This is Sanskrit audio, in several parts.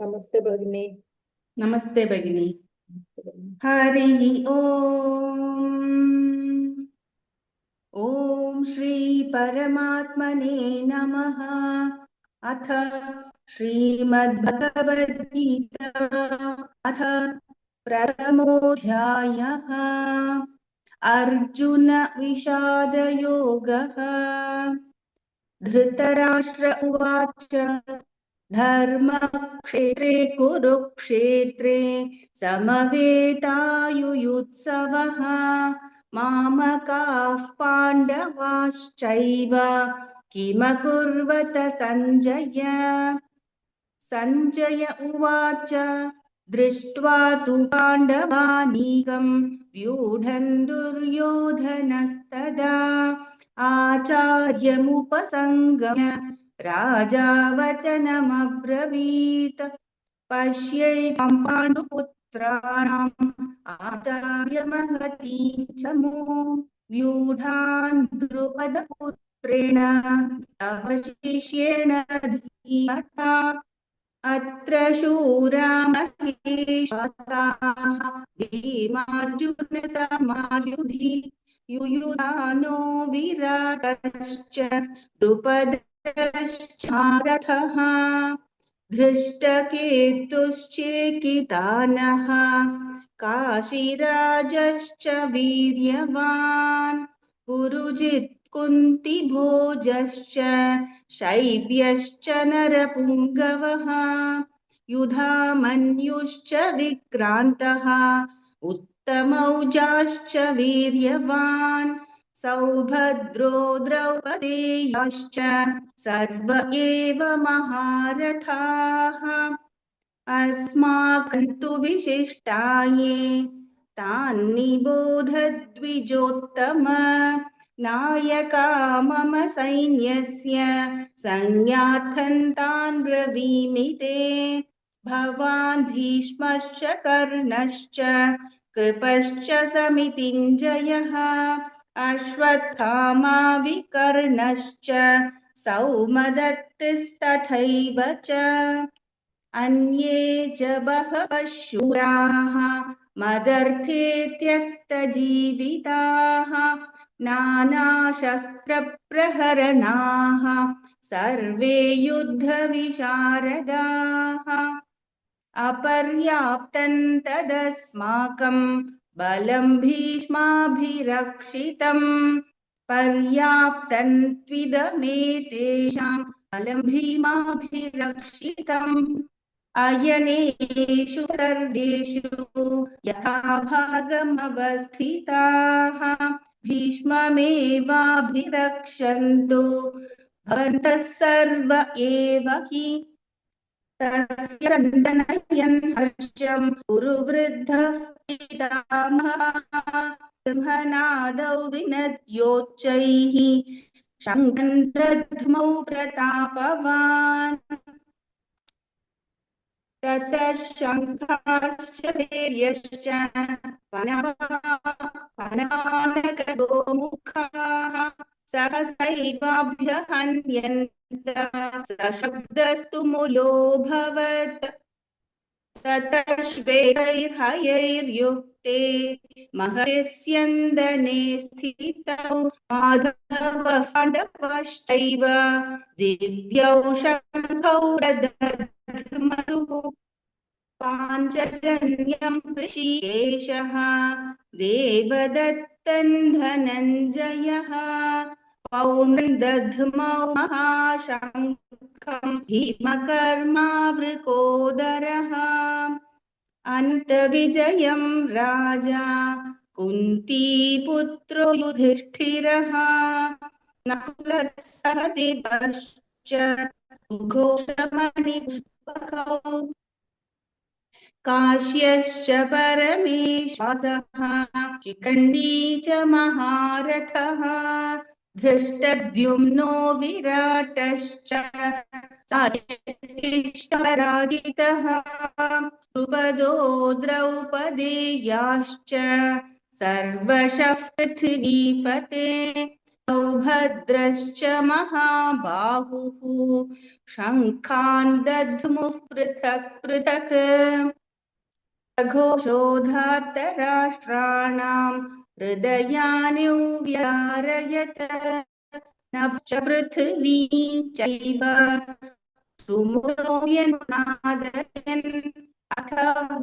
नमस्ते भगिनी। नमस्ते भगिनी। नमस्ते भगिनी। हरिः ओम्। ॐ श्री परमात्मने नमः। अथ श्रीमद्भगवद्गीता अथ प्रथमोऽध्यायः। अर्जुन विषादयोगः। धृतराष्ट्र उवाच धर्मक्षेत्रे कुरुक्षेत्रे समवेतायुयुत्सवः मामकाः पाण्डवाश्चैव किमकुर्वत सञ्जय। सञ्जय उवाच दृष्ट्वा तु पाण्डवानीकं व्यूढन् दुर्योधनस्तदा आचार्यमुपसङ्गम्य राजा वचनमब्रवीत्। पश्यैतां पाण्डुपुत्राणाम् आचार्यमहतीं च व्यूढान् द्रुपदपुत्रेण तव शिष्येण धीमता। अत्र शूरा महेश्वासाः भीमार्जुनसमायुधि युयुधानो विराटश्च द्रुपदश्च महारथः। धृष्टकेतुश्चेकितानः काशीराजश्च वीर्यवान् पुरुजित् कुन्तिभोजश्च शैब्यश्च नरपुङ्गवः युधामन्युश्च विक्रान्तः उत्तमौजाश्च वीर्यवान् सौभद्रो द्रौपदेयाश्च सर्व एव महारथाः। अस्माकं तु विशिष्टाये तान्निबोध द्विजोत्तम नायका मम सैन्यस्य संज्ञार्थं तान् ब्रवीमि ते। भवान् भीष्मश्च कर्णश्च कृपश्च समितिञ्जयः अश्वत्थामा विकर्णश्च सौमदत्तिस्तथैव च अन्ये च बहवः शूराः मदर्थे त्यक्तजीविताः नानाशस्त्रप्रहरणाः सर्वे युद्धविशारदाः। अपर्याप्तं तदस्माकं बलं भीष्माभिरक्षितम् पर्याप्तं त्विदमेतेषां बलं भीमाभिरक्षितम् अयनेषु सर्वेषु यथा भागमवस्थिताः भीष्ममेवाभिरक्षन्तु भवन्तः सर्व एव हि। तस्य दण्डनयन् हर्षं कुरुवृद्धः पितामहः सिंहनादौ विनद्योच्चैः शङ्खं दद्मौ प्रतापवान्। ततः शङ्खाश्च भैर्यश्च पनवानकगोमुखाः सहसैवाभ्यहन्यन्त सशब्दस्तु मुलोऽभवत्। ततः श्वेतैर्हयैर्युक्ते महति स्यन्दने स्थितौ माधवः पाण्डवश्चैव दिव्यौ शङ्खौ ददध्मरुः पाञ्चजन्यं ऋषिकेशः देवदत्तं धनञ्जयः पौण्ड्रं दध्मौ महाशङ्खं भीमकर्मावृकोदरः अन्तविजयं राजा कुन्तीपुत्रो युधिष्ठिरः नकुलः सहदेवश्च घोषमणिपुष्पकौ काश्यश्च परमेश्वासः शिखण्डी च महारथः धृष्टद्युम्नो विराटश्च सात्यकिश्च पराजितः द्रुपदो द्रौपदेयाश्च सर्वशः पृथिवीपते सौभद्रश्च महाबाहुः शङ्खान् दध्मुः पृथक् पृथक् घोषोधार्तराष्ट्राणां हृदयानि व्यारयत नभश्च पृथिवी चैव सुमुखोऽयन्नादयन् अथ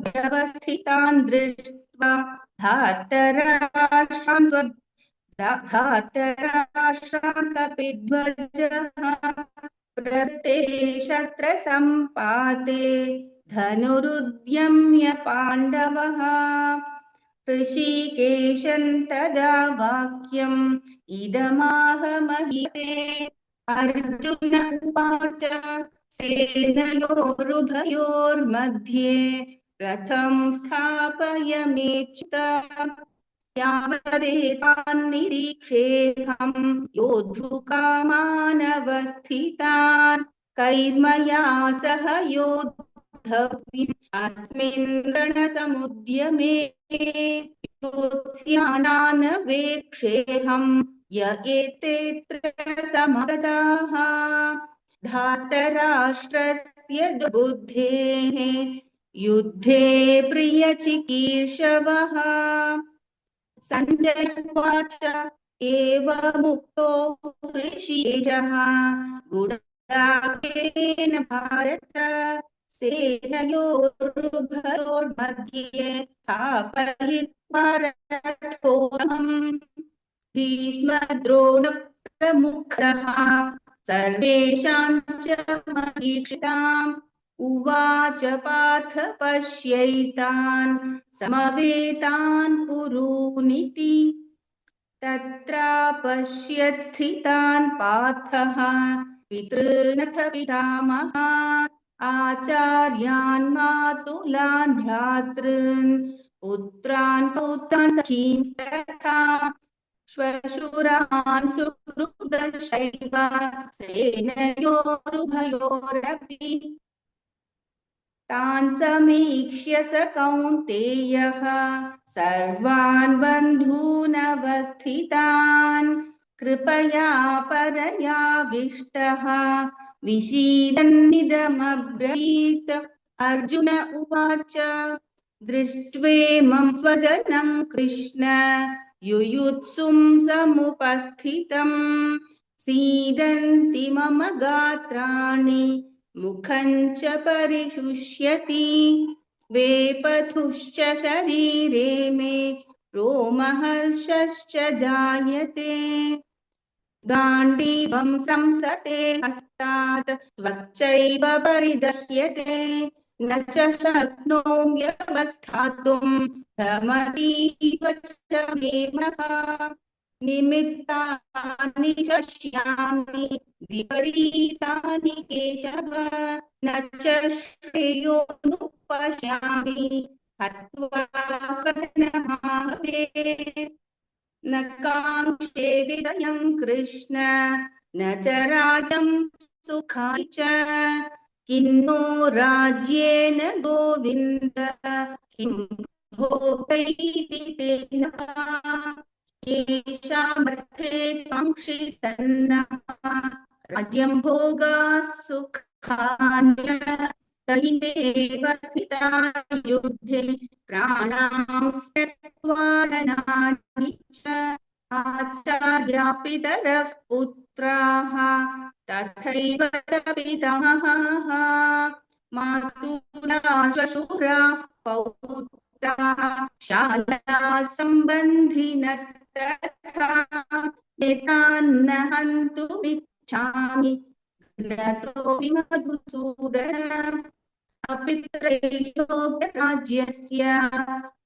व्यवस्थितान् दृष्ट्वा धार्तराष्ट्रान् कपिध्वजः प्रते शस्त्रसम्पाते धनुरुद्यम्य पाण्डवः ऋषिकेशं तदा वाक्यम् इदमाह महीते अर्जुन उवाच सेनयोरुभयोर्मध्ये रथं स्थापयमेच्युत यावदेतान्निरीक्षेऽहं योद्धुकामानवस्थितान् कैर्मया सह योद्धव्यम् अस्मिन् रणसमुद्यमे योत्स्यानानवेक्षेऽहं य एतेऽत्र समागताः धार्तराष्ट्रस्य दुर्बुद्धेः युद्धे प्रियचिकीर्षवः सञ्जय उवाच एवमुक्तो ऋषिकेशः गुडाकेन भारत सेनयोरुभयोर्मध्ये स्थापयित्वा रथोऽहम् भीष्मद्रोणप्रमुखः सर्वेषां च महीक्षिताम् उवाच पार्थ पश्यैतान् समवेतान् कुरूनिति तत्रा पश्यत् स्थितान् पार्थः पितॄनथ पितामहान् आचार्यान् मातुलान् भ्रातॄन् पुत्रान् पौत्रान् सखींस्तथा श्वशुरान् सुहृदश्चैव सेनयोरुभयोरपि तान् समीक्ष्य स कौन्तेयः सर्वान् बन्धूनवस्थितान् कृपया परयाविष्टः विषीदन्निदमब्रवीत् अर्जुन उवाच दृष्ट्वेमं स्वजनं कृष्ण युयुत्सुं समुपस्थितं सीदन्ति मम गात्राणि मुखं च परिशुष्यति वेपथुश्च शरीरे मे रोमहर्षश्च जायते गाण्डीवं संसते हस्तात् त्वच्चैव परिदह्यते न च शक्नोम्यवस्थातुं भ्रमतीव च मे मनः निमित्तानि पश्यामि विपरीतानि केशव न च श्रेयोनुपश्यामि हत्वा स्वजनमाहवे न काङ्क्षे विजयं कृष्ण न च राजं सुखानि च किन्नो राज्येन गोविन्द किं भोगैः तेन येषामर्थे काङ्क्षितन्नः राज्यं भोगाः सुखान्यः तैरेव स्थिता युद्धे प्राणां त्यक्त्वा रणानि च आचार्या पितरः पुत्राः तथैव पितामहः मातुला श्वशुराः पौत्राः शाला सम्बन्धिनस्तथा एतान्न हन्तुमिच्छामि घ्नतोऽपि मधुसूदन अपि त्रैलोक्यराज्यस्य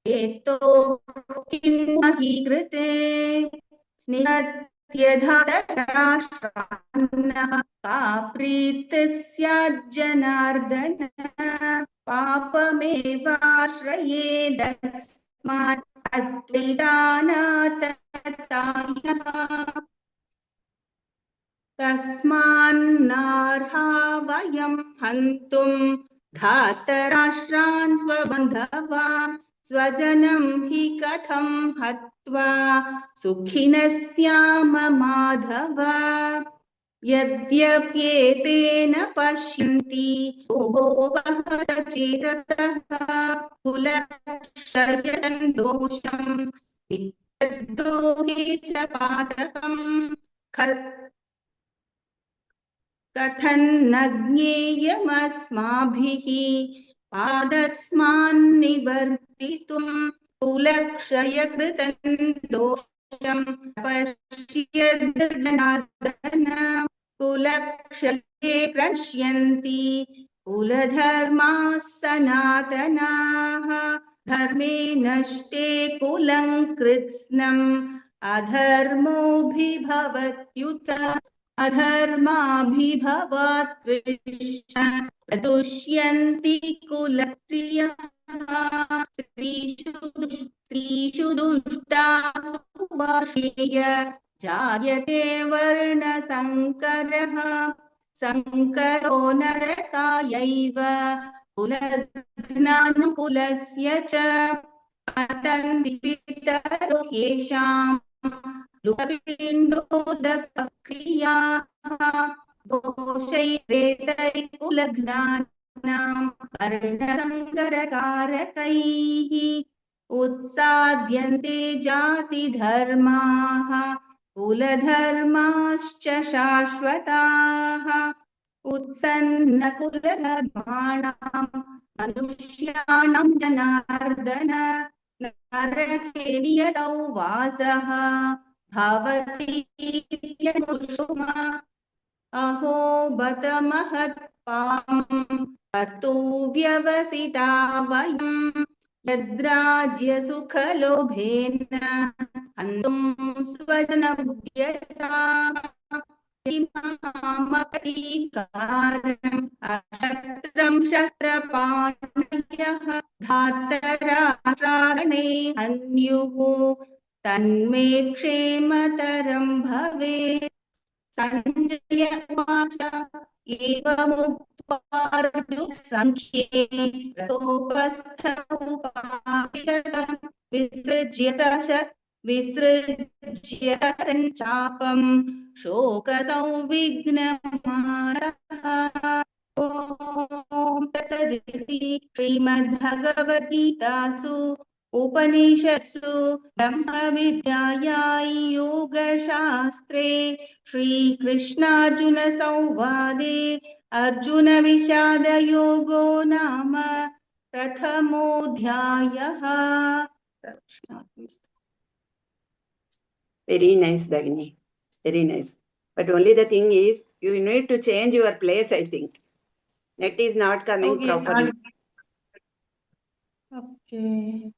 हेतो किन्महि कृते निहत्य धार्तराष्ट्रान्नः का प्रीतिः स्याज्जनार्दन पापमेवाश्रयेदस्मात् अद्वैतानाततायिनः तस्मान्नार्हा वयं हन्तुं धार्तराष्ट्रान् स्वबन्धवान् स्वजनं हि कथं हत्वा सुखिनः स्याम माधव यद्यप्येतेन पश्यन्ति चेतसः कुलक्षयं दोषं विद्रोहे च पातकम् कथन्न ज्ञेयमस्माभिः पादस्मान्निवर्तितुं कुलक्षयकृतं दोषं पश्येद् जनार्दन कुलक्षये प्रणश्यन्ति कुलधर्माः सनातनाः धर्मे नष्टे कुलं कृत्स्नम् अधर्मोऽभिभवत्युत अधर्माभिभवात् कृष्ण प्रदुष्यन्ति कुलप्रियाः स्त्रीषु दुष्टासु वार्षेय जायते वर्णसङ्करः संकरो नरकायैव कुलघ्नानुकुलस्य च पतन्ति पितरो ह्येषाम् लुकपिण्डोदकक्रियाः दोषैरेतैः कुलघ्नानां वर्णसङ्करकारकैः उत्साद्यन्ते जातिधर्माः कुलधर्माश्च शाश्वताः उत्सन्नकुलधर्माणां मनुष्याणां जनार्दन नरके नियतौ वासः भवति अहो बत महत्पां ततो व्यवसिता वयं यद्राज्यसुखलोभेन हन्तुं स्वजनमुद्यताः मामपरीकारम् अशस्त्रं शस्त्रपाणयः धातराष्ट्राणे हन्युः तन्मे क्षेमतरं भवेत् संजय उवाच एवमुक्त्वा अर्जुनसङ्ख्ये रथोपस्थमुपागतः विसृज्य चापं शोकसंविघ्नमानः ॐ तत्सदिति श्रीमद्भगवद्गीतासु उपनिषत्सु ब्रह्मविद्यायां योगशास्त्रे श्रीकृष्णार्जुनसंवादे अर्जुनविषादयोगो नाम प्रथमोऽध्यायः। Very nice, Dagini. Very nice. But only the thing is, you need to change your place, I think. Net is not coming properly. Okay.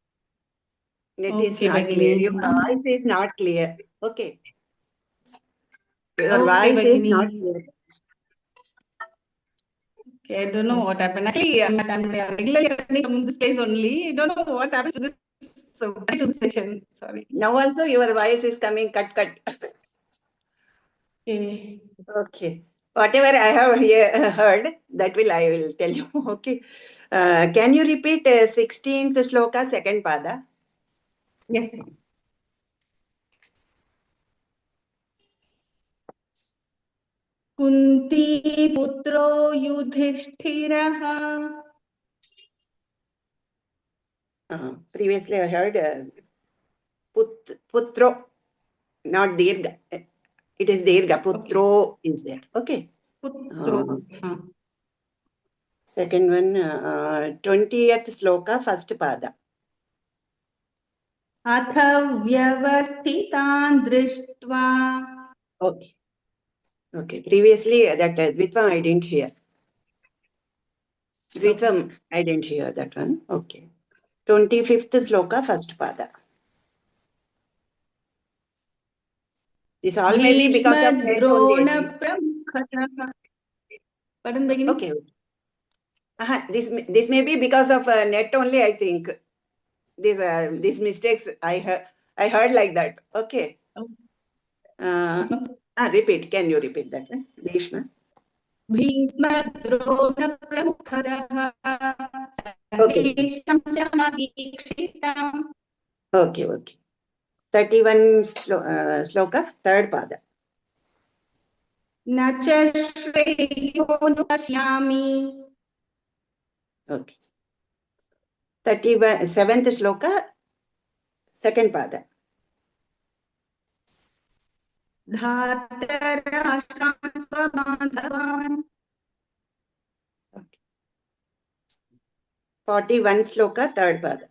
Net is not clear. Your voice is not clear. Okay. Your voice is not clear. Okay, I don't know what happened. Actually, I'm regularly attending from this place only. I don't know what happens to this session. Sorry. Now also your voice is coming cut. Okay. Okay. Whatever I have heard, that I will tell you. Okay. Can you repeat 16th shloka, second pada? Yes. Kunti putro Yudhishthirah. Previously I heard putro, not dirgha. It is dirgha. Putro is there. Okay. Putro. Second one, 20th shloka, first pada. Atha vyavasthitan drishtva. Okay. Okay. Previously that Dvitvam I didn't hear. Dvitvam I didn't hear that one. Okay. 25th shloka, first pada. This all may be because of net only. Pardon, Bhagini? Okay. This may be because of net only, I think. These mistakes I heard like that. Okay. Repeat. Can you repeat that? Bhishma. Bhishma Drona Pramukharah. Okay. Shiktam. Okay, okay. 31 slokas, third pada. Na cha shreyo nu pashyami. Okay. 37th shloka, second pada. Dhatarashram svabandhavan. Okay. 41 sloka, third pada.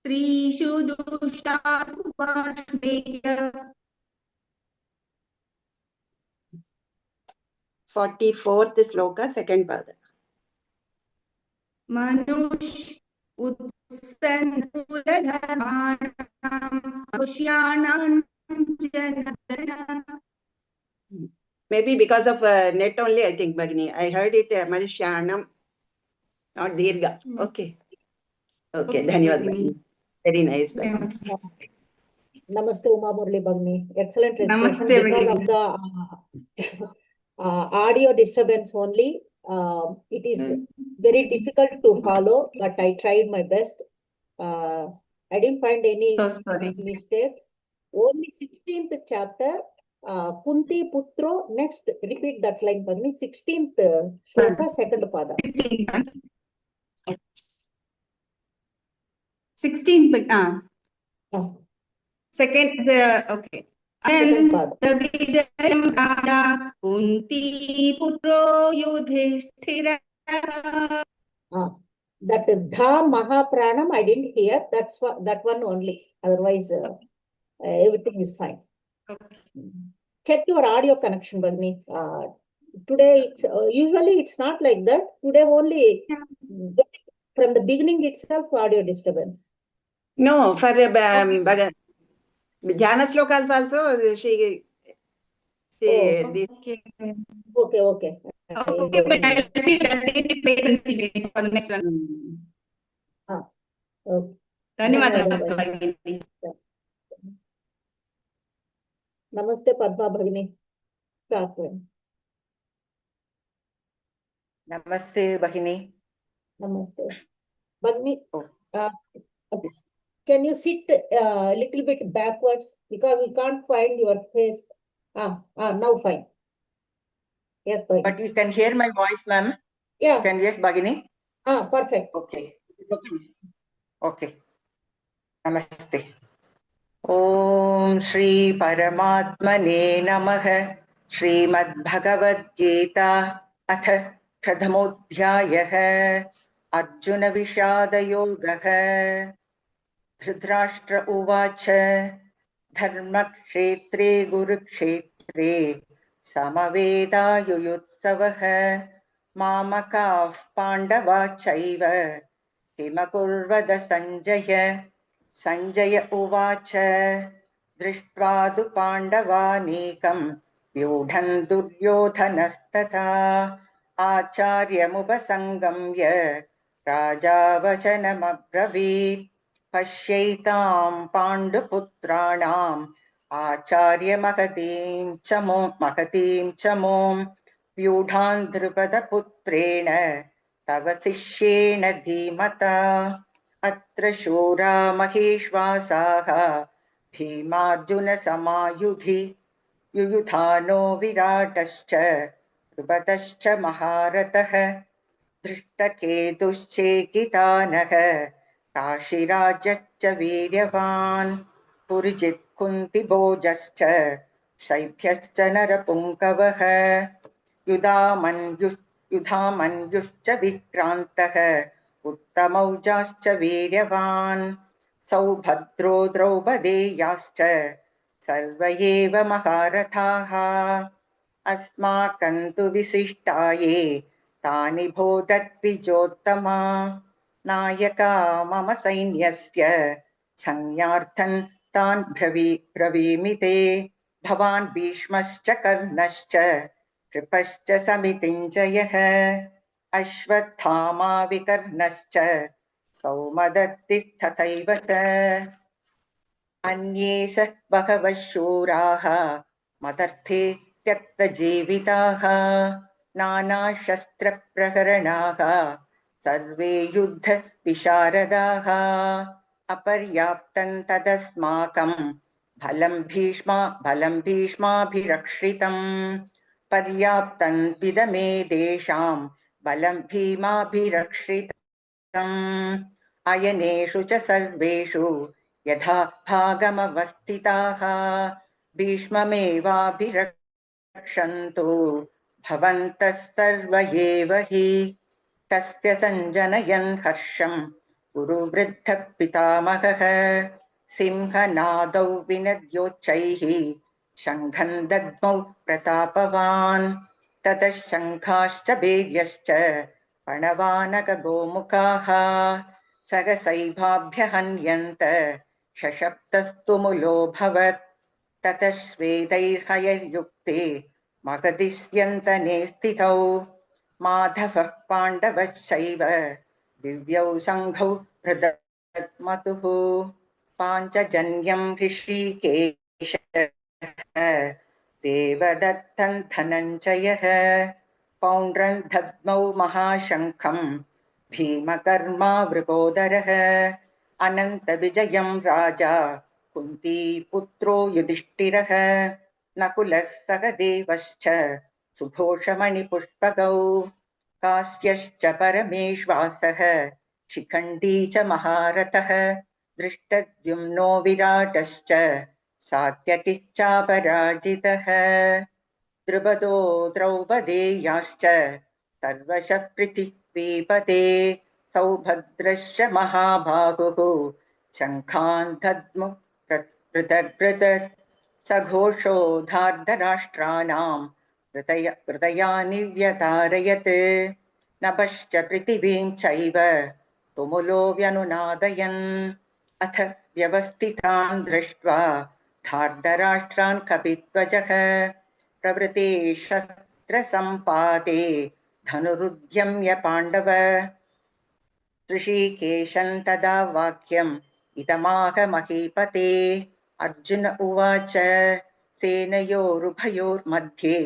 Strishu dushasu varshmeya. 44th sloka, second pada. Manush utsanudadharmanam apushyanam janadana. Maybe because of net only, I think, Bhagini. I heard it Manushyanam, not Dirga. Okay. Okay, Dhanyavad Bhagini. Very nice, Bhagini. Namaste Uma Murli Bhagini. Excellent recitation. Namaste, Because Bhagini. of the audio disturbance only, it is very difficult to follow, but I tried my best. I didn't find any So sorry. mistakes. Only 16th chapter, Kunti Putro. Next, repeat that line, Bhagini. 16th shloka, second pada. 16th. Second, okay. Second And pada. the Vijayam Raja Kunti Putro Yudhishthira. That Dha Mahapranam I didn't hear. That's what, that one only. Otherwise, everything is fine. Okay. Check your audio connection, Bhagini. Today, it's usually it's not like that. Today only, from the beginning itself, audio disturbance. No, for Jnana slokas also, she this. Okay. Okay, okay. Okay, but I'll change the place and see for the next one. Okay. ಧನ್ಯವಾದಗಳು Namaste, Padma Bhagini. Start. Namaste, Bhagini. Namaste. Bhagini, Oh. Can you sit a little bit backwards because we can't find your face? Now fine. Yes, Bhagini. But you can hear my voice, ma'am. Yeah. Can yes, Bhagini? Perfect. Okay. Okay. Namaste. Om Shri Paramatmane Namaha. Srimad-Bhagavad-Gita Atha Pradhamodhyayaha Arjuna Vishadayogaha Dhritarashtra Uvacha Dharmakshetre Gurukshetre Samaveda Yuyutsavaha Mamakav Pandavachaiva Kimakurvada Sanjaya Sanjaya Uvacha Drishtva Pandavanekam Vyudhan Duryodhanastata Acharyamupasangam Rajavachanamabravit Pashyaitam Panduputranam Acharya Makatim Chamom Vyudhan Drupada Putrena Tava Sishyena Dhimata Atra Shura Maheshvasaha Bhimarjuna Samayudhi Yuyudhano Viratascha Drupatascha Maharataha Drishtaketuschekitanaha Kashirajascha Viryavan Purjit Kunti Bojascha Shaibhyascha Narapunkavaha Yudhamanyuscha Vikrantaha Uttamaujaschcha Viryavan Saubhadro Draupadeyascha Sarvayeva Maharathaha Asmakantu Visishtaye Tani Bodhatvijottama Nayaka Mama Sainyasya Sanyarthan Tan Bravimite Bhavan Bhishmascha Karnascha Kripascha Samitinjayaha Ashvathama Vikarnascha Saumadatti Tathaivata Anye sa Bhagavashuraha Madarthe Tyakta Jevitaha Nana Shastra Prakaranaha सर्वे युद्ध विशारदाः अपर्याप्तं तदस्माकं बलं भीष्माभिरक्षितम् पर्याप्तं विदमे देशां बलं भीमाभिरक्षितम् अयनेषु च सर्वेषु यथा भागमवस्थिताः भीष्ममेवाभिरक्षन्तु भवन्तः सर्व एव हि तस्य सञ्जनयन् हर्षं गुरुवृद्धः पितामहः सिंहनादौ विनद्योच्चैः शङ्खं दद्मौ प्रतापवान् ततः शङ्खाश्च भैर्यश्च पणवानकगोमुखाः सहसैवाभ्यहन्यन्त शशब्दस्तु मुलोऽभवत् ततः श्वेतैर्हयैर्युक्ते मगधिस्यन्तने स्थितौ माधवः पाण्डवश्चैव दिव्यौ सङ्घौ हृदत्मतुः पाञ्चजन्यं ऋषिकेशः देवदत्तं धनञ्जयः पौण्ड्रं दद्मौ महाशङ्खं भीमकर्मा वृकोदरः अनन्तविजयं राजा कुन्तीपुत्रो युधिष्ठिरः नकुलः सहदेवश्च सुघोषमणिपुष्पकौ काश्यश्च परमेश्वासः शिखण्डी च महारथः दृष्टद्युम्नो विराटश्च सात्यकिश्चापराजितः द्रुपदो द्रौपदेयाश्च सर्वशः पृथिवीपते सौभद्रश्च महाबाहुः शङ्खान् दद्मु पृथक् सघोषो धार्तराष्ट्राणां हृदयानि व्यतारयत् नभश्च पृथिवीं चैव तुमुलो व्यनुनादयन् अथ व्यवस्थितान् दृष्ट्वा धार्तराष्ट्रान् कपिध्वजः प्रवृते शस्त्रसम्पाते धनुरुद्यम्य पाण्डव ऋषिकेशं तदा वाक्यम् इदमाह महीपते अर्जुन उवाच सेनयोरुभयोर्मध्ये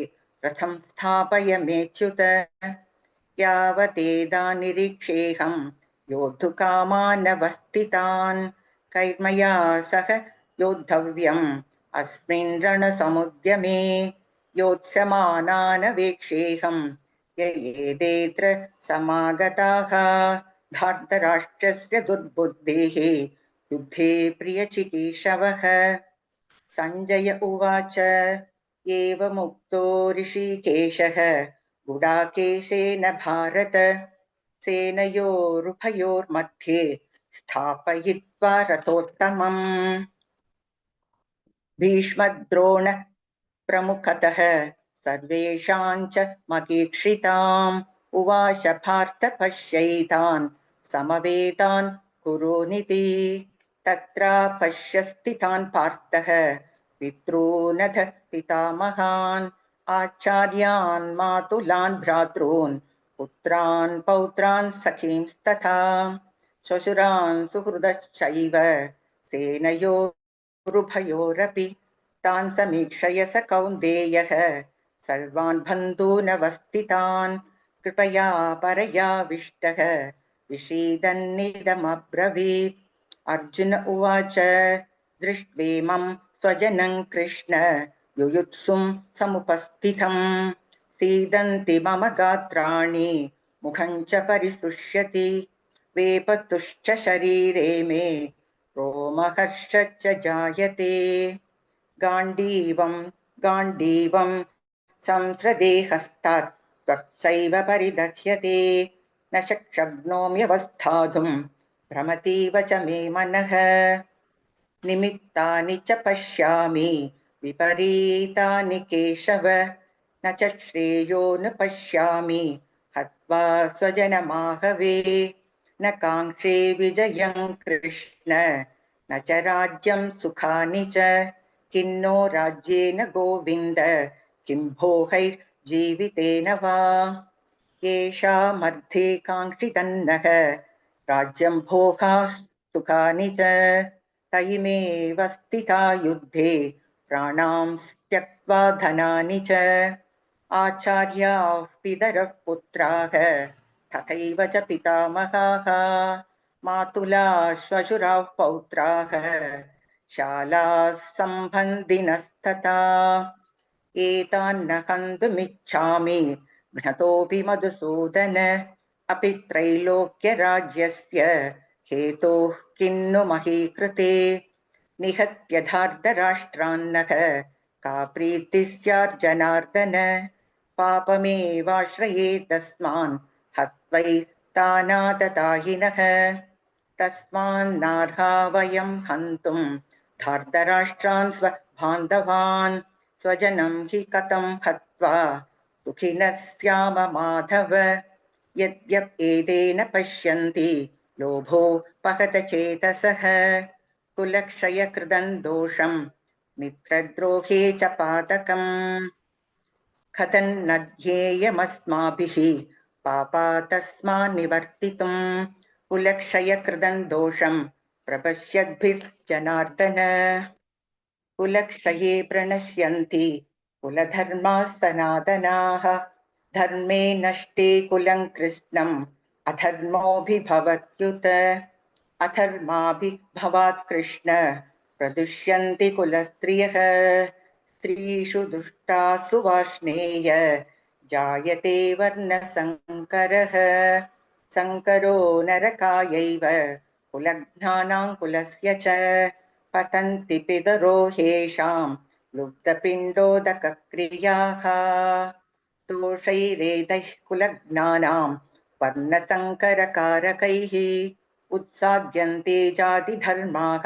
रथं स्थापय मेच्युत यावतेदानिरीक्षेऽहं योद्धुकामानवस्थितान् कैर्मया सह योद्धव्यम् अस्मिन् रणसमुद्यमे योत्स्यमानानवेक्षेऽहं ययेदेत्र समागताः धार्तराष्ट्रस्य दुर्बुद्धेः युद्धे प्रियचिकीर्षवः सञ्जय उवाच एवमुक्तो ऋषिकेशः गुडाकेशेन भारत सेनयोरुभयोर्मध्ये स्थापयित्वा रथोत्तमम् भीष्मद्रोण प्रमुखतः सर्वेषां च महीक्षिताम् उवाच पार्थ पश्यैतान् समवेतान् कुरुनिति तत्र पश्य स्थितान् पार्थः पितॄनथ पितामहान् आचार्यान् मातुलान् भ्रातॄन् पुत्रान् पौत्रान् सखींस्तथा श्वशुरान् सुहृदश्चैव सेनयोरुभयोरपि तान् समीक्षय स कौन्तेयः सर्वान् बन्धूनवस्थितान् कृपया परयाविष्टः विषीदन्निदमब्रवीत् अर्जुन उवाच दृष्ट्वेमं स्वजनं कृष्ण युयुत्सुं समुपस्थितं सीदन्ति मम गात्राणि मुखं च परिसुष्यति वेपतुश्च शरीरे मे रोमहर्षश्च जायते गाण्डीवं संसृते हस्तात् त्वक्चैव परिदह्यते न शक्नोम्यवस्थातुं भ्रमतीव च मे मनः निमित्तानि च पश्यामि विपरीतानि केशव न च श्रेयो न पश्यामि हत्वा स्वजनमाहवे न काङ्क्षे विजयं कृष्ण न च राज्यं सुखानि च किन्नो राज्येन गोविन्द किं भोगैर्जीवितेन वा येषामर्थे काङ्क्षितन्नः राज्यं भोगास्तुकानि च तैमेव स्थिता युद्धे प्राणां त्यक्त्वा धनानि च आचार्याः पितरः पुत्राः तथैव च पितामहाः मातुला श्वशुराः पौत्राः शालाः सम्बन्धिनस्तथा एतान्न हन्तुमिच्छामि घ्नतोऽपि मधुसूदन अपि त्रैलोक्यराज्यस्य हेतोः किन्नु मही कृते निहत्य धार्तराष्ट्रान्नः का प्रीतिः स्यार्जनार्दन पापमेवाश्रये तस्मान् हत्वैतानातताहिनः तस्मान्नार्हा वयं हन्तुं धार्तराष्ट्रान् स्वबान्धवान् स्वजनं हि कथं हत्वा सुखिनः स्याम माधव यद्यप्येतेन पश्यन्ति लोभोपहत चेतसः कुलक्षयकृतं दोषं मित्रद्रोहे च पातकम् कथन्न ध्येयमस्माभिः पापा तस्मान् निवर्तितुं कुलक्षयकृतं दोषं प्रपश्यद्भिर्जनार्दन कुलक्षये प्रणश्यन्ति कुलधर्माः सनातनाः धर्मे नष्टे कुलं कृष्णम् अधर्मोऽभिभवत्युत अधर्माभिभवात् कृष्ण प्रदुष्यन्ति कुलस्त्रियः स्त्रीषु दुष्टासु वार्ष्णेय जायते वर्णसङ्करः सङ्करो नरकायैव कुलघ्नानां कुलस्य च पतन्ति पितरो ह्येषां लुब्धपिण्डोदकक्रियाः दोषैरेतैः कुलघ्नानां वर्णसङ्करकारकैः उत्साद्यन्ते जातिधर्माः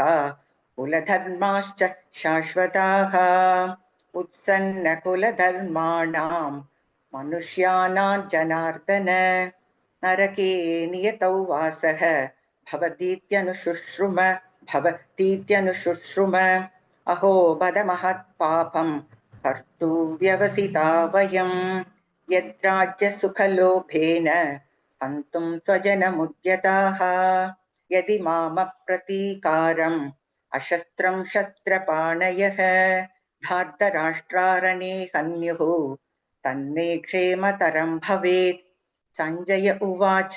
कुलधर्माश्च शाश्वताः उत्सन्नकुलधर्माणां मनुष्याणां जनार्दन नरके नियतौ वासः भवतीत्यनुशुश्रुम अहो बदमहत्पापं कर्तुव्यवसिता वयं यद्राज्यसुखलोभेन हन्तुं स्वजनमुद्यताः यदि मामप्रतीकारम् अशस्त्रं शस्त्रपाणयः धार्तराष्ट्रारणे हन्युः तन्मे क्षेमतरं भवेत् सञ्जय उवाच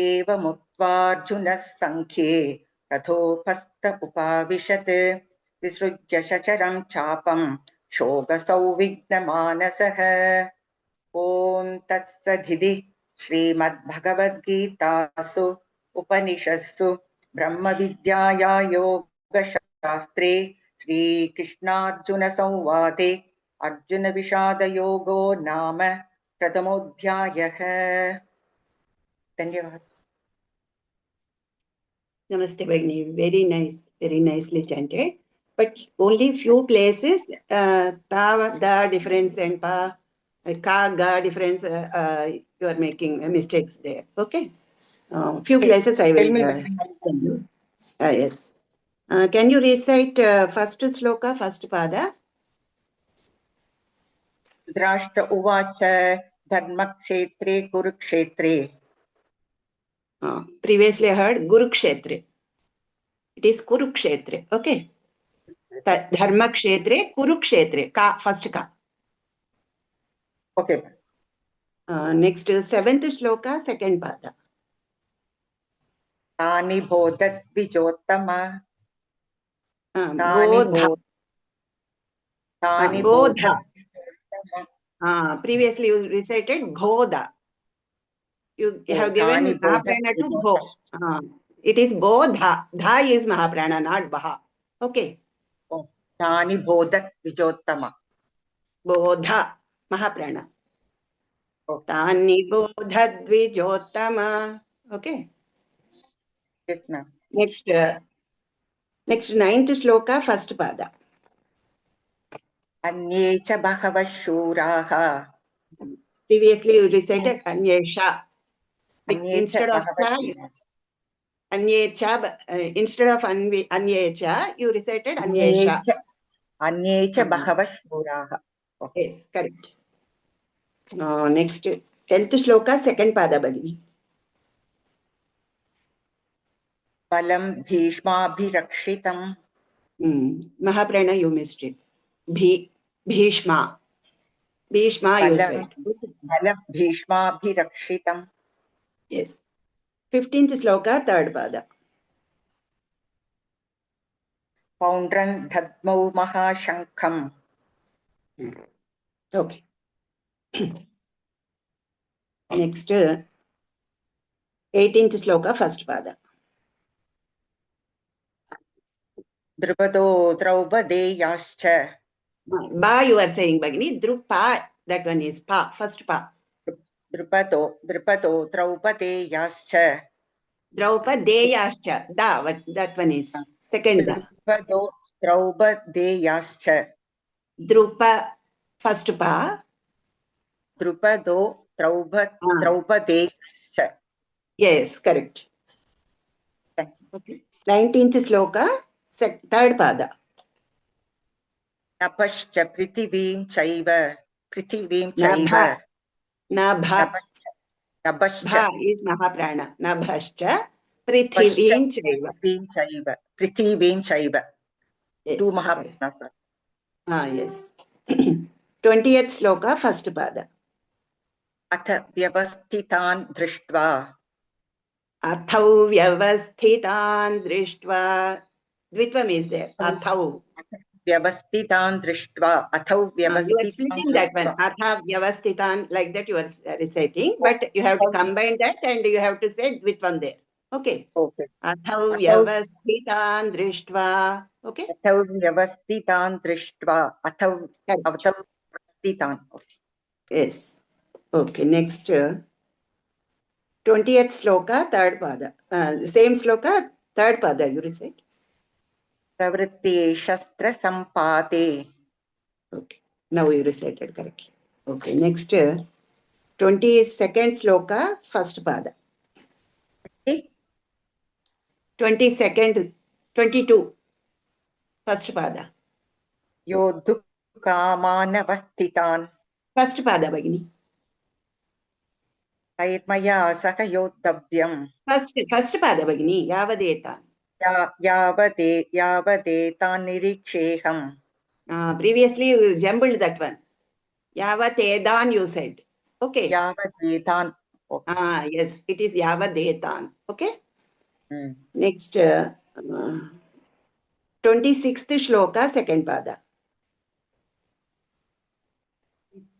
एवमुक्त्वार्जुनः सङ्ख्ये रथोपस्थ उपाविशत् विसृज्य शचरं चापं शोकसौविघ्नमानसः ॐ तत्सदिति श्रीमद्भगवद्गीतासु उपनिषत्सु ब्रह्मविद्याया योगशास्त्रे श्रीकृष्णार्जुनसंवादे अर्जुनविषादयोगो नाम प्रथमोऽध्यायः। धन्यवाद। Namaste, Bhagini. Very nicely chanted. But only few places, ta, da difference and pa, ka, ga difference, you are making mistakes there. Okay. Few places I will tell you. Yes. Can you recite first sloka, first pada? Dhritarashtra उवाच धर्मक्षेत्रे कुरुक्षेत्रे Previously I heard Gurukshetre. It is Kurukshetre. Okay. Dharma Kshetre, Kurukshetre. Ka, first ka. Okay. Next, seventh shloka, second pada. तानि बोधद्विजोत्तम तानि Bodha. Previously you recited Bodha. You have given Mahaprana to Bo. It is Bodha. Dha is Mahaprana, not Baha. Okay. तानि बोधद्विजोत्तम Bodha, Mahaprana. Tani bodhadvijottama. Okay. Yes, ma'am. Next ninth shloka, first pada. अन्ये च बहवः शूराः Previously you recited Anyesha. Instead of Anyecha, instead of Anyecha, you recited Anyesha. अन्ये च बहवः शूराः. Yes, correct. Next, 10th shloka, second pada, Bhagini. बलं भीष्माभिरक्षितम्. Mahaprana, you missed it. Bhishma you said. बलं भीष्माभिरक्षितम्. Yes. 15th sloka, third pada. पौण्ड्रन् दद्मौ महाशङ्खम् Okay. Next, 18th sloka, first pada. द्रुपदो द्रौपदेयाश्च Ba you are saying, Bhagini. Drupa, that one is pa, first pa. द्रुपदो द्रौपदेयाश्च Draupadeyascha. Da, that one is second da. द्रुपदो द्रौपदेयाश्च Drupa, first pa. द्रुपदो द्रौपदेयाश्च. Yes, correct. Okay. 19th sloka, third pada. नभश्च पृथिवीं चैव Nabha. Nabha. नभश्च Bha is Mahaprana. Nabhascha. Prithivim chaiva. पृथिवीं चैव. Yes. Two Mahapranas. Yes. 20th sloka, first pada. अथ व्यवस्थितान् दृष्ट्वा Athau vyavasthitan drishtva. Dvitvam is there. Athau. व्यवस्थितान् दृष्ट्वा अथौ You are व्यवस्थितान् splitting that one. Atha vyavasthitan, like that you are reciting, but you have to combine that and you have to say dvitvam there. Okay. Okay. Athau vyavasthitan drishtva. Okay. अथौ व्यवस्थितान् दृष्ट्वा अथौ व्यवस्थितान्. Yes. Okay. Next, 20th sloka, third pada. Same sloka, third pada you recite. प्रवृत्ते शस्त्रसम्पाते. Okay. Now you recited correctly. Okay. Next, 22nd sloka, first pada. 22nd, 22, first pada. योद्धुकामानवस्थितान् First pada, Bhagini. कैर्मया सह योद्धव्यम्. First pada, Bhagini. Yavadetan. यावदेतान् निरीक्षेऽहम्. Previously you jumbled that one. Yavatedan you said. Okay. यावदेतान्. Yes, it is Yavadetan. Okay. Next, 26th shloka, second pada.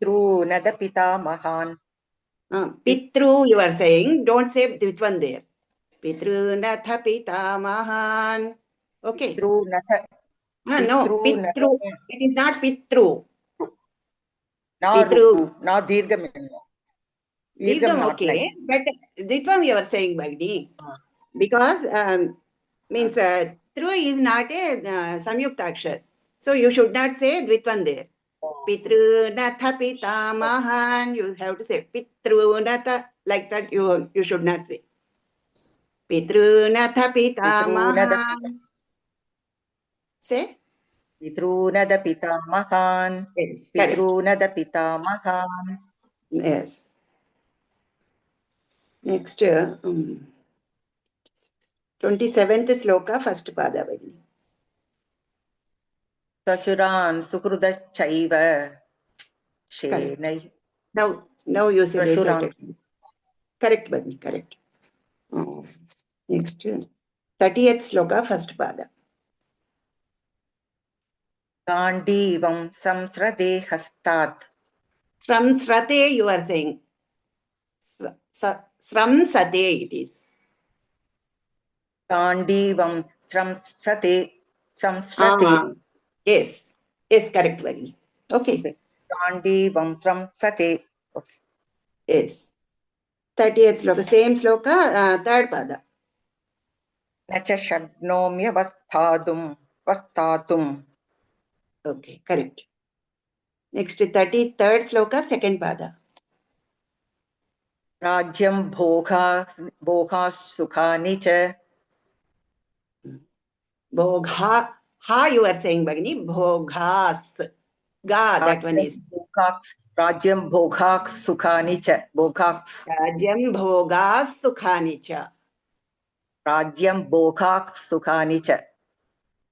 पितॄनद पितामहान्. Pitru you are saying, don't say which one there. Pitrunatha pitamahan. Okay. पितॄनथ. No, Pitru. It is not Pitru. Pitru. Not Dirgham. Dirgham, okay. But Ditvam you are saying, Bhagini. Because means Tru is not a Samyukta Akshar. So you should not say Dvitvam there. Pitrunatha pitamahan. You have to say Pitrunatha. Like that you should not say. Pitrunatha pitamahan. Say. पितॄनद पितामहान्. Yes. पितॄनद पितामहान्. Yes. Next, 27th sloka, first pada, Bhagini. सशुरान् सुहृदश्चैव शेनै. Now you say Sashuran. recited. Correct, Bhagini, correct. Next, 30th sloka, first pada. गाण्डीवं संस्रते हस्तात्. Sramsrate you are saying. Sramsate it is. गाण्डीवं संस्रते. Yes. Yes, correct, Bhagini. Okay. गाण्डीवं संस्रते. Yes. 30th sloka, same sloka, third pada. न च शक्नोम्यवस्थातुम्. Okay, correct. Next, 33rd sloka, second pada. राज्यं भोगा सुखानि च. Bhogha. Ha you are saying, Bhagini. Bhogas. Ga, that one is. राज्यं भोगा सुखानि च. Rajyam bhogas sukhani cha. राज्यं भोगा सुखानि च.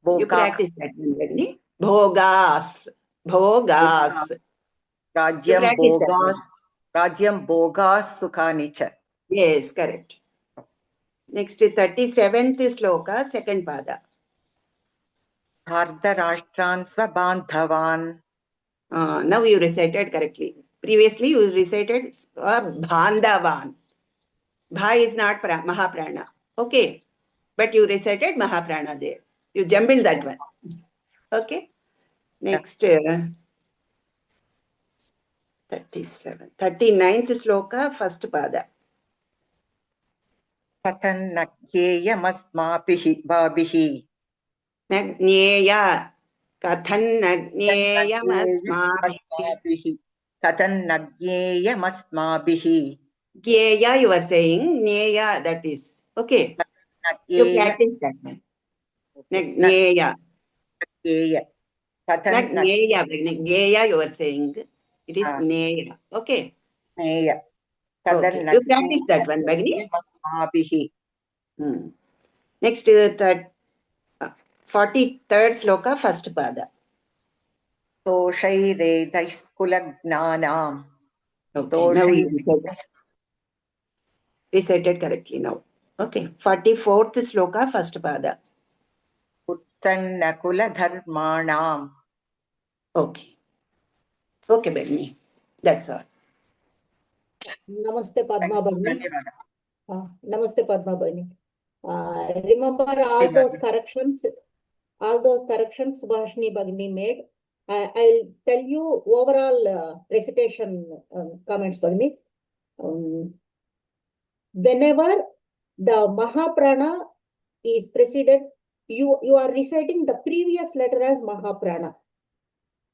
You practice that one, Bhagini. Bhogas. राज्यं भोगा सुखानि च. Yes, correct. Next, 37th sloka, second pada. Ardharashtran Svabandhavan. Now you recited correctly. Previously, you recited Bhandhavan. Bha is not Mahaprana. Okay. But you recited Mahaprana there. You jumbled that one. Okay. Next, 39th sloka, first pada. Kathannagyeyyamasmabihi bhabihi. Nagneya. Kathannagyeyyamasmabihi. Kathannagyeyyamasmabihi. Gyeya you are saying. Neya that is. Okay. You practice that one. Nagneya. Nagyeya. Nagneya. Gyeya you are saying. It is Neya. Okay. Kathannagyeyya. Okay. You practice that one, Bhagini. Kathannagyeyyamasmabihi. Next, 43rd sloka, first pada. Toshairedhaiskulajnanam. Okay, now you recited correctly now. Okay, 44th sloka, first pada. Uttannakuladharmanam. Okay. Okay, Bhagini. That's all. Namaste Padma Bhagini. ಧನ್ಯವಾದ. Namaste Padma Bhagini. Remember all those corrections Subhashini Bhagini made. I'll tell you overall recitation comments, Bhagini. Whenever the Mahaprana is preceded, you are reciting the previous letter as Mahaprana.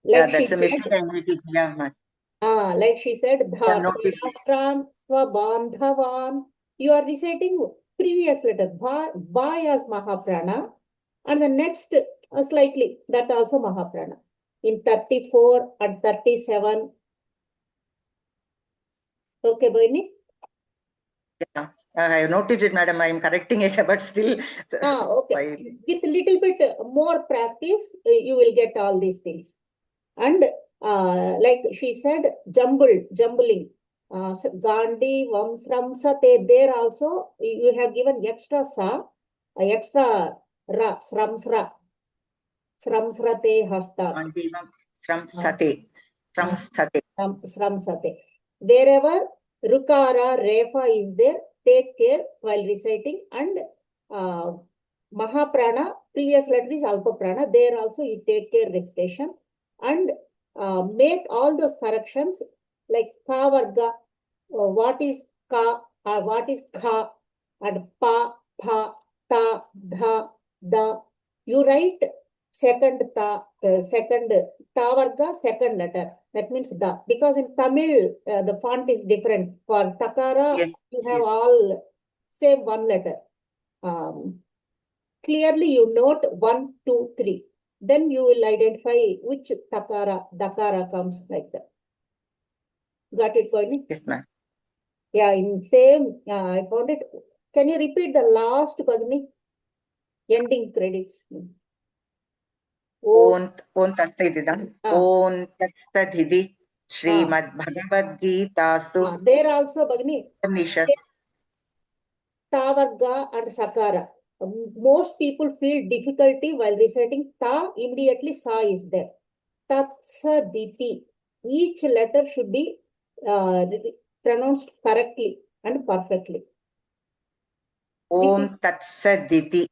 Like That's she a said, mistake I'm making. Yeah, ma'am. like she said, noticed it. Dharashran Swabandhavan. You are reciting previous letter, Ba as Mahaprana, and the next slightly, that also Mahaprana. In 34 and 37. Okay, Bhagini? Yeah, I noticed it, madam. I am correcting it, but still. Okay. With a little bit more practice, you will get all these things. And like she said, jumbling. Gandhi, Vamsram, Sate, there also you have given extra sa, extra ra, sramsra, sramsrate hasta. Sramsate. Wherever Rukara, Refa is there, take care while reciting. And Mahaprana, previous letter is Alpa Prana, there also you take care recitation. And make all those corrections like ka varga, what is ka, or what is kha, and pa, pha, ta, dha, da. You write second ta varga, second letter. That means da. Because in Tamil, the font is different. For takara, Yes. you have all same one letter. Clearly you note 1, 2, 3. Then you will identify which takara, dakara comes like that. Got it, Bhagini? Yes, ma'am. Yeah, in same, I found it. Can you repeat the last, Bhagini? Ending credits. Om Tatsadidam. Om Tatsadidi. Srimad Bhagavad Gita. There also, Bhagini, Upanishad. ta varga and sakara. Most people feel difficulty while reciting ta, immediately sa is there. Tatsaditi. Each letter should be pronounced correctly and perfectly. Om Tatsaditi.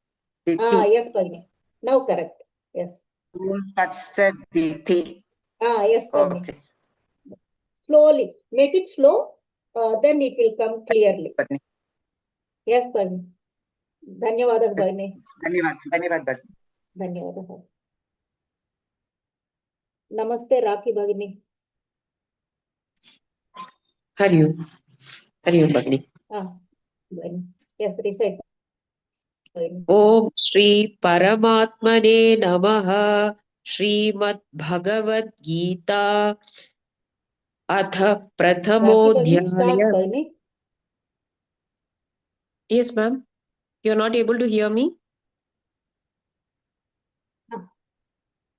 Yes, Bhagini. Now correct. Yes. Om Tatsaditi. Yes, Bhagini. Okay. Slowly. Make it slow. Then it will come clearly. Bhagini. Yes, Bhagini. Dhanyawad, Bhagini. Dhanyawad, Bhagini. Dhanyawad. Namaste, Rakhi Bhagini. Hari Om, Bhagini. Bhagini. Yes, recite. Om Shri Paramatmane Namaha. Srimad Bhagavad Gita. Atha Prathamodhyaya. Yes, ma'am. You're not able to hear me?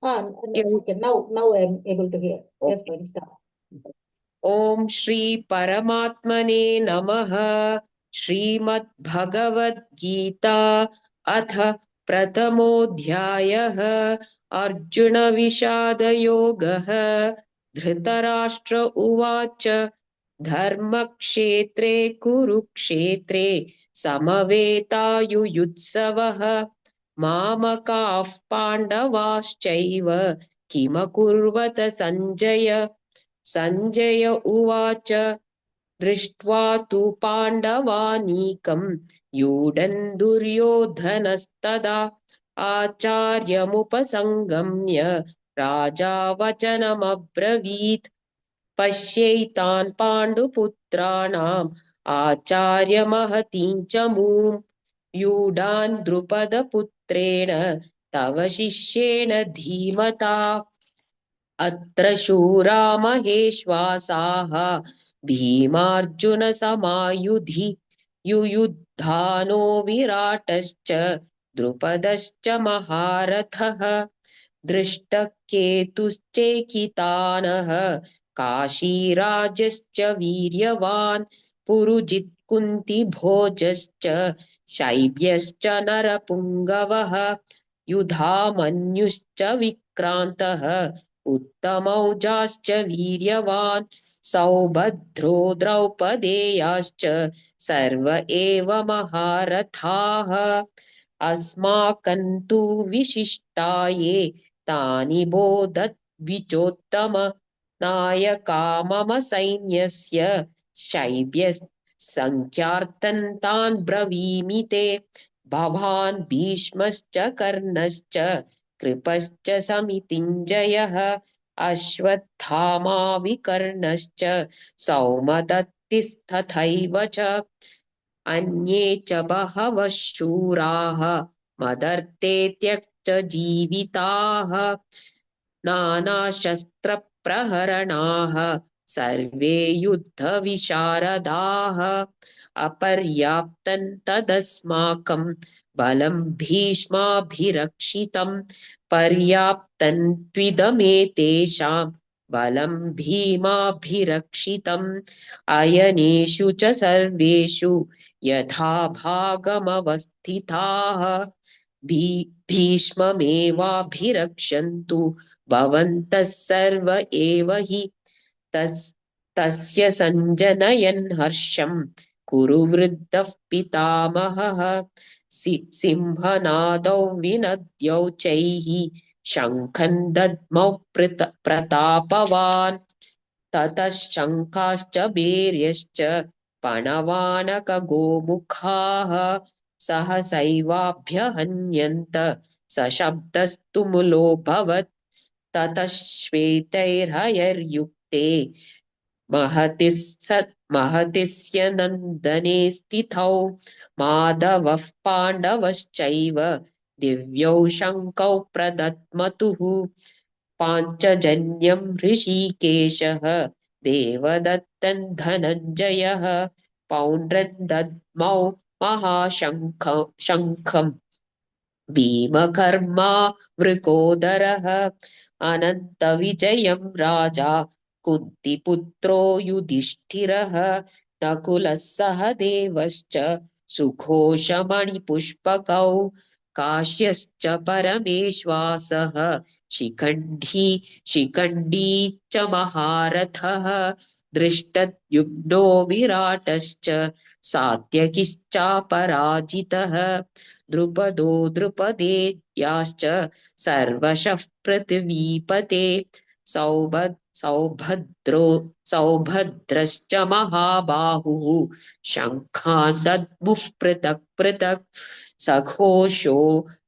Okay, now I'm able to hear. Yes, Bhagini, start. Om Shri Paramatmane Namaha. Shrimad Bhagavad Gita अथ प्रथमोऽध्यायः अर्जुनविषादयोगः धृतराष्ट्र उवाच धर्मक्षेत्रे कुरुक्षेत्रे समवेतायुयुत्सवः मामकाः पाण्डवाश्चैव किमकुर्वत सञ्जय सञ्जय उवाच दृष्ट्वा तु पाण्डवानीकं यूढन् दुर्योधनस्तदा आचार्यमुपसङ्गम्य राजा वचनमब्रवीत् पश्यैतान् पाण्डुपुत्राणाम् आचार्यमहतीं च मूं यूढान् द्रुपदपुत्रेण तव शिष्येण धीमता अत्र शूरा महेश्वासाः भीमार्जुनसमायुधि युयुधानो विराटश्च द्रुपदश्च महारथः दृष्टकेतुश्चेकितानः काशीराजश्च वीर्यवान् पुरुजित् कुन्तिभोजश्च शैब्यश्च नरपुङ्गवः युधामन्युश्च विक्रान्तः उत्तमौजाश्च वीर्यवान् सौभद्रो द्रौपदेयाश्च सर्व एव महारथाः अस्माकं तु विशिष्टाये तानि बोधद्विजोत्तम नायका मम सैन्यस्य शैब्यसङ्ख्यार्थं तान् ब्रवीमि ते भवान् भीष्मश्च कर्णश्च कृपश्च समितिञ्जयः अश्वत्थामा विकर्णश्च सौमदत्तिस्तथैव च अन्ये च बहवः शूराः मदर्थे त्यक्तजीविताः नानाशस्त्रप्रहरणाः सर्वे युद्धविशारदाः अपर्याप्तं तदस्माकं बलं भीष्माभिरक्षितं पर्याप्तं त्विदमेतेषां बलं भीमाभिरक्षितम् अयनेषु च सर्वेषु यथा भागमवस्थिताः भीष्ममेवाभिरक्षन्तु भवन्तः सर्व एव हि तस्य सञ्जनयन् हर्षं कुरु वृद्धः पितामहः सिंहनादौ विनद्यौ चैः शङ्खं दद्मौ प्रतापवान् ततः शङ्खाश्च भैर्यश्च पणवानकगोमुखाः सहसैवाभ्यहन्यन्त सशब्दस्तु मुलोऽभवत् ततः श्वेतैर्हयैर्युक्ते महतिस्य नन्दने स्थितौ माधवः पाण्डवश्चैव दिव्यौ शङ्खौ प्रदद्मतुः पाञ्चजन्यं ऋषिकेशः देवदत्तं धनञ्जयः पौण्ड्रं दद्मौ महाशङ्खं भीमकर्मा वृकोदरः अनन्तविजयं राजा कुन्तिपुत्रो युधिष्ठिरः नकुलः सह देवश्च सुघोषमणिपुष्पकौ काश्यश्च परमेश्वासः शिखण्डी च महारथः दृष्टद्युम्नो विराटश्च सात्यकिश्चापराजितः द्रुपदो द्रुपदेयाश्च सर्वशः पृथिवीपते सौभद्रश्च महाबाहुः शङ्खान् दद्मुः पृथक् पृथक् सघोषो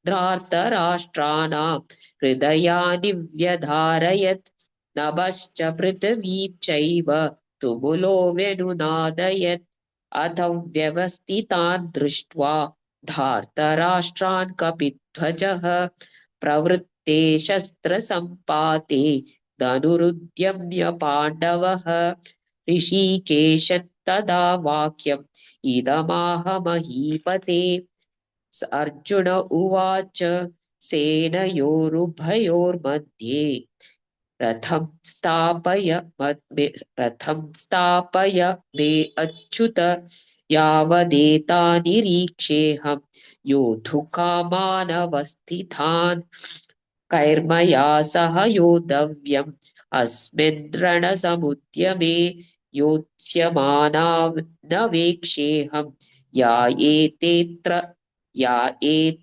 धार्तराष्ट्राणां हृदयानि व्यधारयत् नभश्च पृथिवीं चैव तुमुलो व्यनुनादयत् अथ व्यवस्थितान् दृष्ट्वा धार्तराष्ट्रान् कपिध्वजः प्रवृत्ते शस्त्रसम्पाते धनुरुद्यम्य पाण्डवः ऋषिकेशं तदा वाक्यम् इदमाह महीपते अर्जुन उवाच सेनयोरुभयोर्मध्ये रथं स्थापय मे अच्युत यावदेतानिरीक्षेऽहं योद्धुकामानवस्थितान् कैर्मया सह योद्धव्यम् अस्मिन् रणसमुद्यमे योत्स्यमानानवेक्षेऽहं या एतेऽत्र या ए-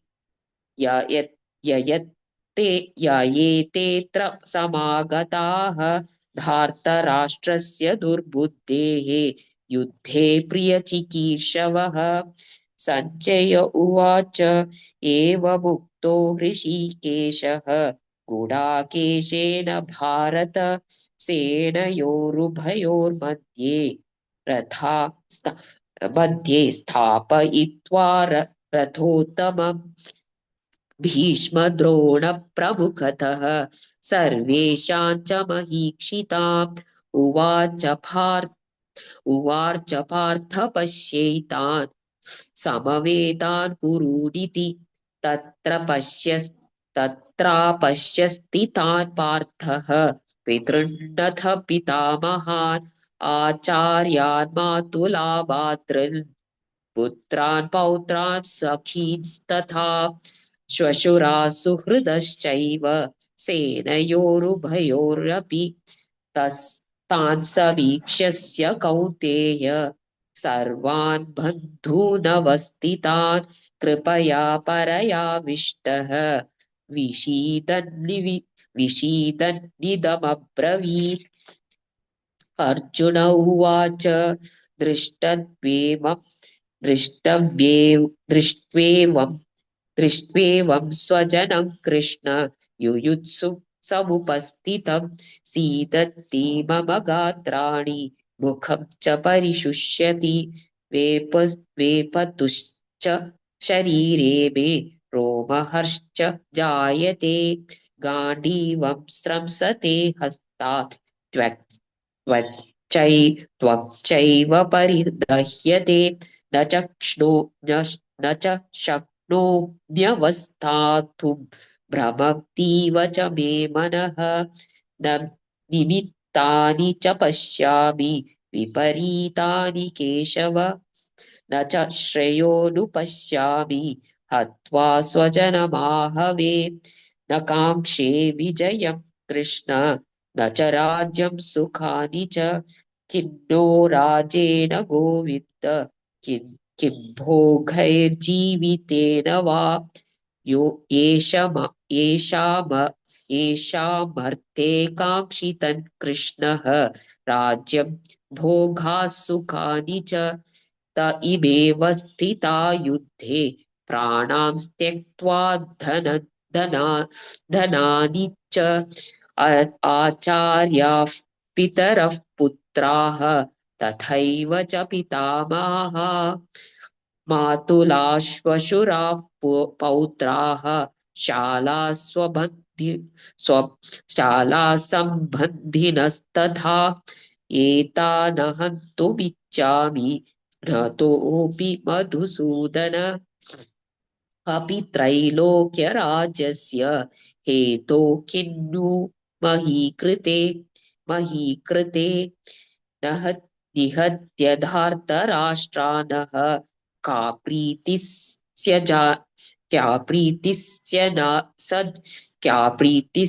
या यत्- ययत्ते या एतेऽत्र समागताः धार्तराष्ट्रस्य दुर्बुद्धेः युद्धे प्रियचिकीर्षवः सञ्जय उवाच एवमुक्तो ऋषिकेशः गुडाकेशेन भारत सेनयोरुभयोर्मध्ये रथा मध्ये स्थापयित्वा रथोत्तमम् भीष्मद्रोणप्रमुखतः सर्वेषां च महीक्षिताम् उवाच पार्थ पश्यैतान् समवेतान् कुरूनिति तत्रापश्यस्थितान् पार्थः पितृन्नथ पितामहान् आचार्यान् मातुलाभातॄन् पुत्रान् पौत्रान् सखींस्तथा श्वशुराः सुहृदश्चैव सेनयोरुभयोरपि तान् समीक्ष्य कौन्तेय सर्वान् बन्धूनवस्थितान् कृपया परयाविष्टः विषीदन्निदमब्रवीत् अर्जुन उवाच दृष्टव्येमं दृष्ट्वेवं स्वजनं कृष्ण युयुत्सु समुपस्थितं सीदन्ति मम गात्राणि मुखं च परिशुष्यति वेपतुश्च शरीरे मे रोमहर्श्च जायते गाण्डीवं स्रंसते हस्तात् त्वच्चैव परिदह्यते न च शक्नोम्यवस्थातुं भ्रमतीव च मे मनः न निमित्तानि च पश्यामि विपरीतानि केशव न च श्रेयोनुपश्यामि हत्वा स्वजनमाहवे न काङ्क्षे विजयं कृष्ण न च राज्यं सुखानि च किन्नो राजेन गोविन्द किं भोगैर्जीवितेन वा येषामर्थे काङ्क्षितन् कृष्णः राज्यं भोगाः सुखानि च त इमेव स्थिता युद्धे प्राणां त्यक्त्वा धनानि च आचार्याः पितरः पुत्राः तथैव च पितामहाः मातुलाश्वशुराः पौत्राः शालासम्बन्धिनस्तथा एतानहन्तुमिच्छामि घ्नतोऽपि मधुसूदन अपि त्रैलोक्यराज्यस्य हेतो किन्नु महीकृते निहत्य धार्तराष्ट्रानः का प्रीतिः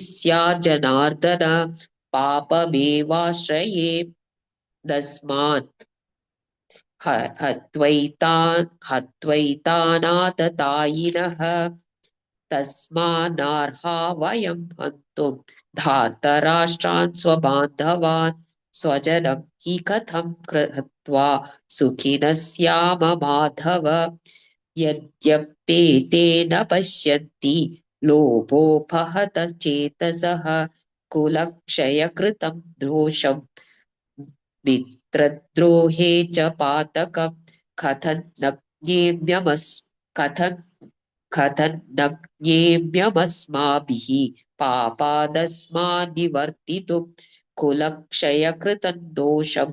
स्या जनार्दन पापमेवाश्रये दस्मान् हत्वैतानाततायिनः तस्मान्नार्हा वयं हन्तुं धार्तराष्ट्रान् स्वबान्धवान् स्वजनं हि कथं हत्वा सुखिनः स्याम माधव यद्यप्येते न पश्यन्ति लोभोपहत चेतसः कुलक्षयकृतं दोषम् मित्रद्रोहे च पातकं कथन्नज्ञेम्यमस्माभिः पापादस्मान्निवर्तितुं कुलक्षयकृतं दोषं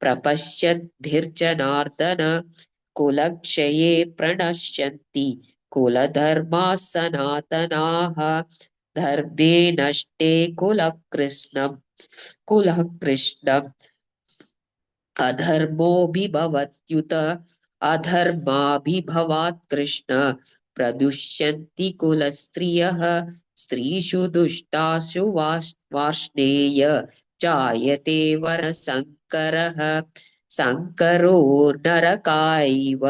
प्रपश्यद्भिर्जनार्दन कुलक्षये प्रणश्यन्ति कुलधर्माः सनातनाः धर्मे नष्टे कुलः कृष्णम् अधर्मोऽभिभवत्युत अधर्माभिभवात् कृष्ण प्रदुष्यन्ति कुलस्त्रियः स्त्रीषु दुष्टासु वार्ष्णेय जायते वर्णसङ्करः सङ्करो नरकायैव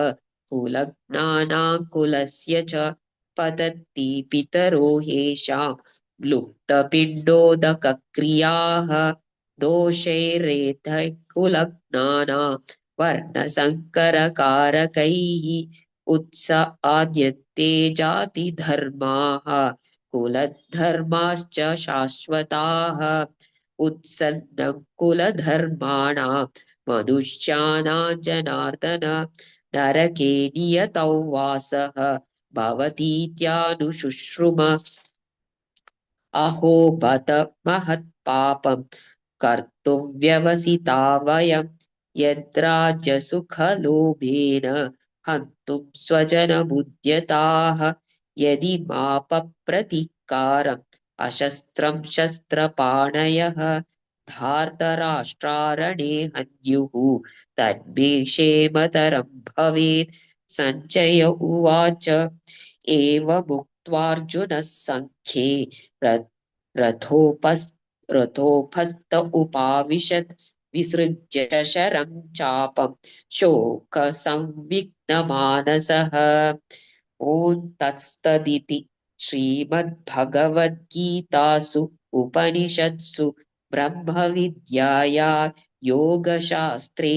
कुलज्ञानां कुलस्य च पतन्ति पितरो येषां लुप्तपिण्डोदकक्रियाः दोषैरेतैः कुलज्ञाना वर्णसङ्करकारकैः उत्साद्यन्ते जातिधर्माः कुलधर्माश्च शाश्वताः उत्सन्नं कुलधर्माणां मनुष्याणां जनार्दन नरके नियतौ वासः भवतीत्यानुशुश्रुम अहो बत महत्पापम् कर्तुं व्यवसिता वयं यद्राज्यसुखलोभेन हन्तुं स्वजनमुद्यताः यदि मापप्रतीकारम् अशस्त्रं शस्त्रपाणयः धार्तराष्ट्रारणे हन्युः तन्मे क्षेमतरं भवेत् सञ्जय उवाच एवमुक्त्वार्जुनः सङ्ख्ये रथोपस्थ उपाविशत् विसृज्य शरं चापं शोकसंविघ्नमानसः ॐ तत्सदिति श्रीमद्भगवद्गीतासु उपनिषत्सु ब्रह्मविद्याया योगशास्त्रे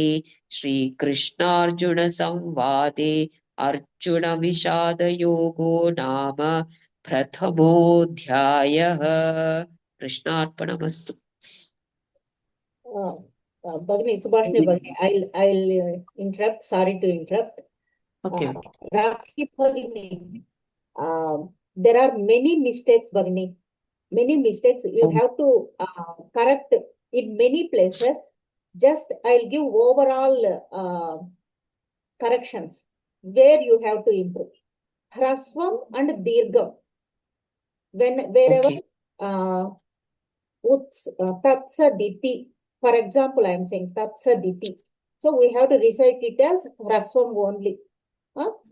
श्रीकृष्णार्जुनसंवादे अर्जुनविषादयोगो नाम प्रथमोऽध्यायः कृष्णार्पणमस्तु Bhagini, Subhashini Bhagini, I'll interrupt. Sorry to interrupt. Okay. Rakhi Bhagini, there are many mistakes, Bhagini. Many mistakes you have to correct in many places. Just I'll give overall corrections where you have to improve. Hrasvam and Dirgham. Wherever Tatsaditi, for example, I am saying Tatsaditi. So we have to recite it as Hrasvam only.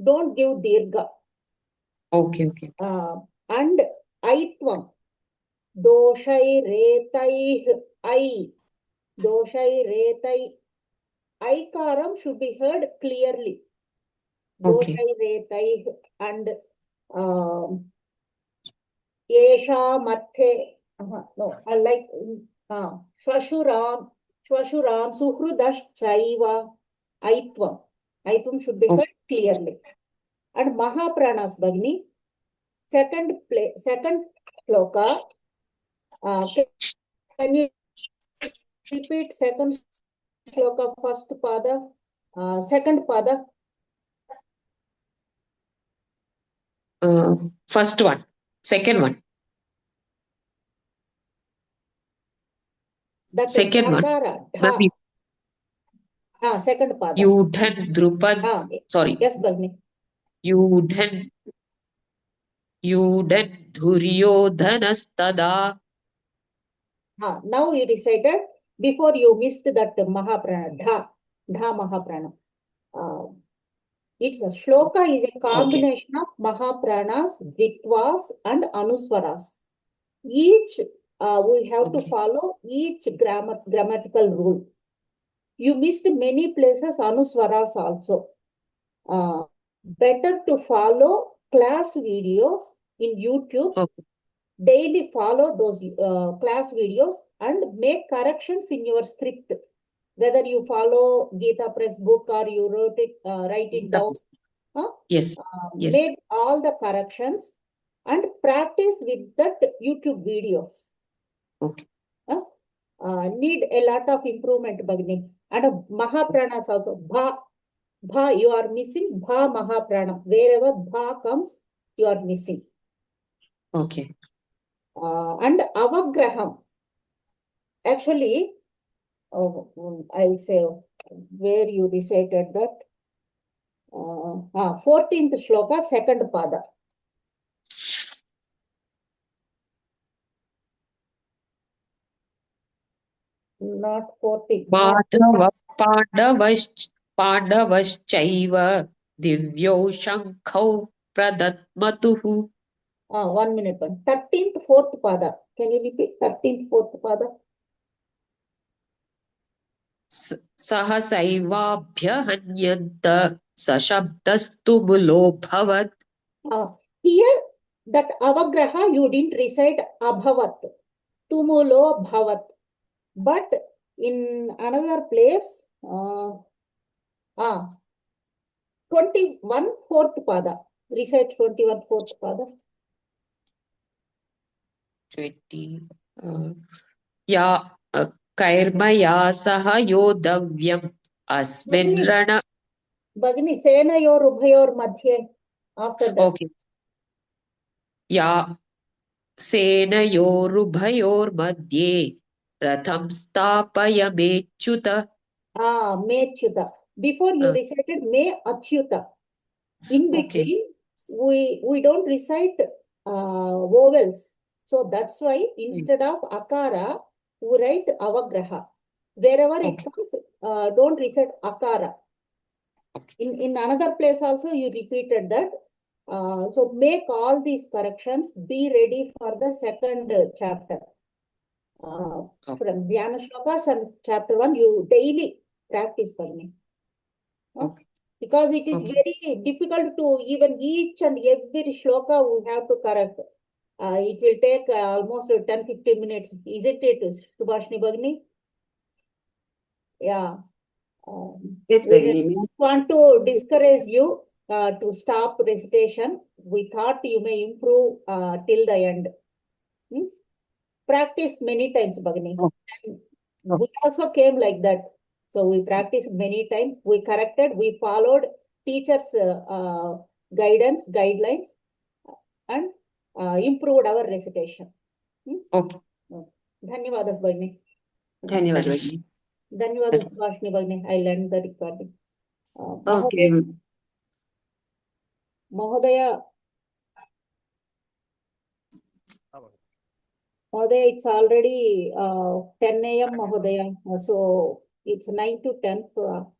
Don't give Dirgha. Okay. And Aitvam. Doshai Retaih I. Doshai Retai. Aikaram should be heard clearly. Okay. Doshai Retai and Yesha Mathe. No, I like Shwashuram, Suhrudash Chaiva, Aitvam. Aitvam should be heard clearly. And Mahapranas, Bhagini, second shloka. Can you repeat second shloka, first pada, second pada? First one, second one. That Second one. Second pada. Yudhan Drupad. Sorry. Yes, Bhagini. Yudhan Duryodhanastada. Now you decided, before you missed that Mahaprana, Dha Mahaprana. It's a shloka is a combination of Mahapranas, Dvitvas and Anuswaras. Each we have to follow each grammatical rule. You missed many places Anuswaras also. Better to follow class videos in YouTube. Daily follow those class videos and make corrections in your script. Whether you follow Gita Press book or you write it down. Yes. Make all the corrections and practice with that YouTube videos. Okay. Need a lot of improvement, Bhagini. And Mahapranas also. Bha, you are missing Bha Mahaprana. Wherever Bha comes, you are missing. Okay. And Avagraham. Actually, I'll say where you recited that. 14th shloka, second pada. not 14. पाण्डवश्चैव दिव्यौ शङ्खौ प्रदद्मतुः 1 minute. 13th, 4th pada. Can you repeat 13th, 4th pada? सहसैवाभ्यहन्यन्त सशब्दस्तु मुलोऽभवत्. Here, that avagraha you didn't recite abhavat. Tumulo bhavat. But in another place, 21 4th pada. Recite 21 4th pada. 20 या कैर्मया सह योद्धव्यम् अस्मिन् रण. Bagini, senayor ubhayor madhye. After that. Okay. या सेनयोरुभयोर्मध्ये रथं स्थापयमेच्युत. Mechyuta. Before you recited me achyuta. In between, we don't recite vowels. So that's why instead of akara, we write avagraha. Wherever it comes, don't recite akara. In another place also you repeated that. So make all these corrections. Be ready for the second chapter. From Dhyana Shlokas and chapter 1, you daily practice for me. Because it is very difficult to even each and every shloka we have to correct. It will take almost 10-15 minutes. Isn't it, Subhashini Bhagini? Yeah. Yes, We Bhagini. don't want to discourage you to stop recitation. We thought you may improve till the end. Practice many times, Bhagini. We also came like that. So we practiced many times. We corrected. We followed teachers' guidelines, and improved our recitation. Okay. Dhanyavadas, Bhagini. Dhanyavad, Bhagini. Dhanyavadas, Subhashini Bhagini. I learned the recording. Okay. Mahodaya, it's already 10 a.m. Mahodaya. So it's 9 to 10. So